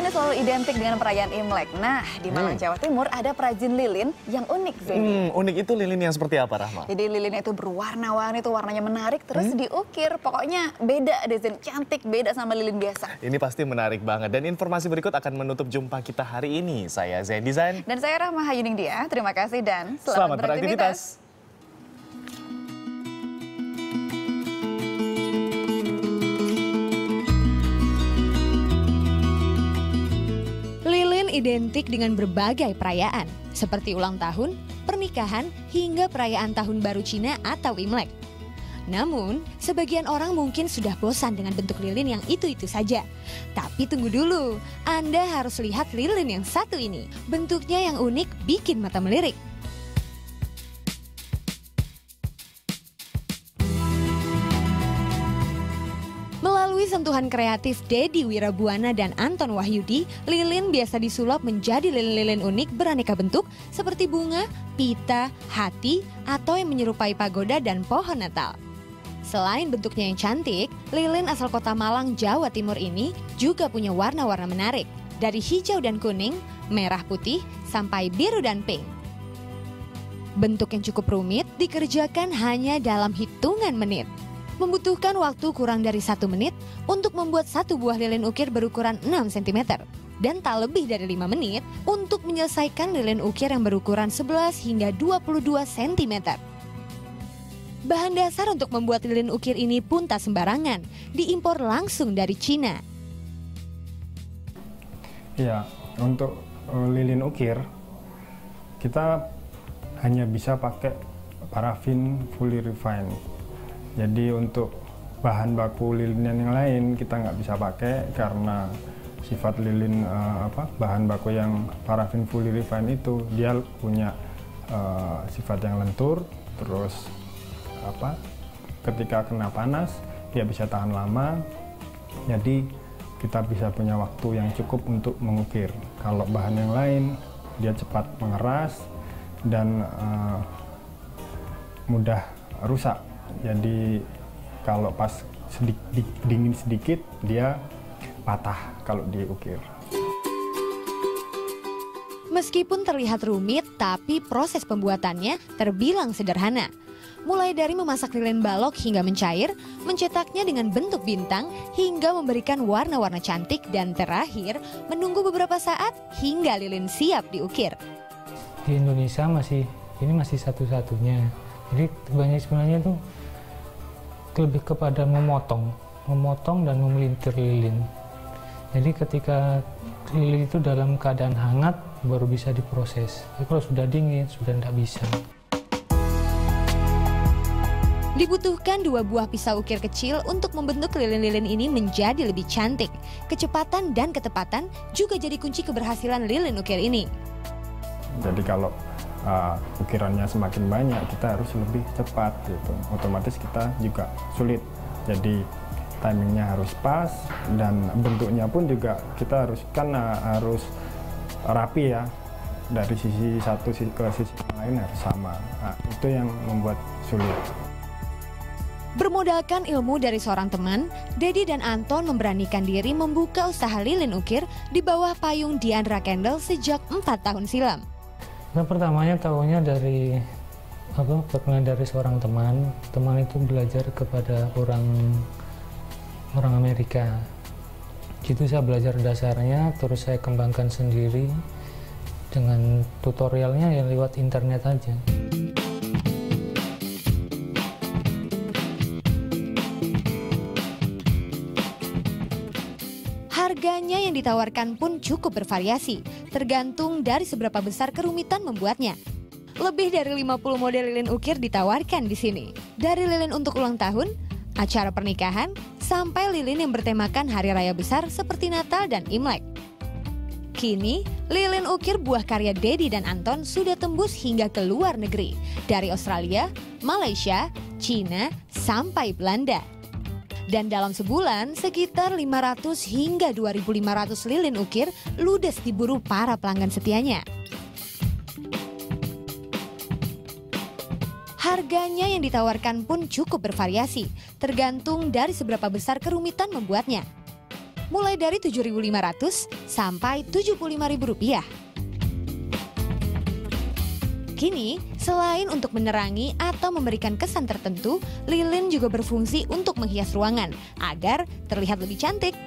ini selalu identik dengan perayaan Imlek. Nah, di Malang, Jawa Timur ada perajin lilin yang unik, Zeni. Unik itu lilin yang seperti apa, Rahma? Jadi lilinnya itu berwarna-warni, itu warnanya menarik, terus diukir. Pokoknya beda deh, Zeni. Cantik, beda sama lilin biasa. Ini pasti menarik banget. Dan informasi berikut akan menutup jumpa kita hari ini. Saya Zen Design. Dan saya Rahma Hayuning Dia. Terima kasih dan Selamat beraktivitas. Lilin identik dengan berbagai perayaan, seperti ulang tahun, pernikahan, hingga perayaan Tahun Baru Cina atau Imlek. Namun, sebagian orang mungkin sudah bosan dengan bentuk lilin yang itu-itu saja. Tapi tunggu dulu, Anda harus lihat lilin yang satu ini. Bentuknya yang unik bikin mata melirik. Melalui sentuhan kreatif Dedi Wirabuana dan Anton Wahyudi, lilin biasa disulap menjadi lilin-lilin unik beraneka bentuk seperti bunga, pita, hati, atau yang menyerupai pagoda dan pohon Natal. Selain bentuknya yang cantik, lilin asal kota Malang, Jawa Timur ini juga punya warna-warna menarik. Dari hijau dan kuning, merah putih, sampai biru dan pink. Bentuk yang cukup rumit dikerjakan hanya dalam hitungan menit. Membutuhkan waktu kurang dari 1 menit untuk membuat satu buah lilin ukir berukuran 6 cm. Dan tak lebih dari 5 menit untuk menyelesaikan lilin ukir yang berukuran 11 hingga 22 cm. Bahan dasar untuk membuat lilin ukir ini pun tak sembarangan, diimpor langsung dari Cina. Ya, untuk lilin ukir, kita hanya bisa pakai parafin fully refined. Jadi untuk bahan baku lilin yang lain kita nggak bisa pakai karena sifat lilin bahan baku yang parafin fully refined itu dia punya sifat yang lentur, terus ketika kena panas dia bisa tahan lama. Jadi kita bisa punya waktu yang cukup untuk mengukir. Kalau bahan yang lain dia cepat mengeras dan mudah rusak. Jadi kalau pas dingin sedikit dia patah kalau diukir. Meskipun terlihat rumit, tapi proses pembuatannya terbilang sederhana. Mulai dari memasak lilin balok hingga mencair, mencetaknya dengan bentuk bintang, hingga memberikan warna-warna cantik, dan terakhir menunggu beberapa saat hingga lilin siap diukir. Di Indonesia ini masih satu-satunya. Jadi banyak sebenarnya itu lebih kepada memotong dan memelintir lilin. Jadi ketika lilin itu dalam keadaan hangat baru bisa diproses. Tapi kalau sudah dingin sudah tidak bisa. Dibutuhkan 2 buah pisau ukir kecil untuk membentuk lilin-lilin ini menjadi lebih cantik. Kecepatan dan ketepatan juga jadi kunci keberhasilan lilin ukir ini. Jadi kalau ukirannya semakin banyak kita harus lebih cepat gitu. Otomatis kita juga sulit. Jadi timingnya harus pas dan bentuknya pun juga kita harus rapi ya. Dari sisi satu ke sisi lain harus sama. Nah, itu yang membuat sulit. Bermodalkan ilmu dari seorang teman, Dedi dan Anton memberanikan diri membuka usaha lilin ukir di bawah payung Diandra Candle sejak 4 tahun silam. Nah, pertamanya tahunya dari seorang teman. Teman itu belajar kepada orang Amerika. Gitu saya belajar dasarnya, terus saya kembangkan sendiri dengan tutorialnya ya lewat internet aja. Harganya yang ditawarkan pun cukup bervariasi, tergantung dari seberapa besar kerumitan membuatnya. Lebih dari 50 model lilin ukir ditawarkan di sini. Dari lilin untuk ulang tahun, acara pernikahan, sampai lilin yang bertemakan hari raya besar seperti Natal dan Imlek. Kini, lilin ukir buah karya Dedi dan Anton sudah tembus hingga ke luar negeri. Dari Australia, Malaysia, Cina, sampai Belanda. Dan dalam sebulan, sekitar 500 hingga 2.500 lilin ukir ludes diburu para pelanggan setianya. Harganya yang ditawarkan pun cukup bervariasi, tergantung dari seberapa besar kerumitan membuatnya. mulai dari Rp7.500 sampai Rp75.000. Kini, selain untuk menerangi atau memberikan kesan tertentu, lilin juga berfungsi untuk menghias ruangan agar terlihat lebih cantik.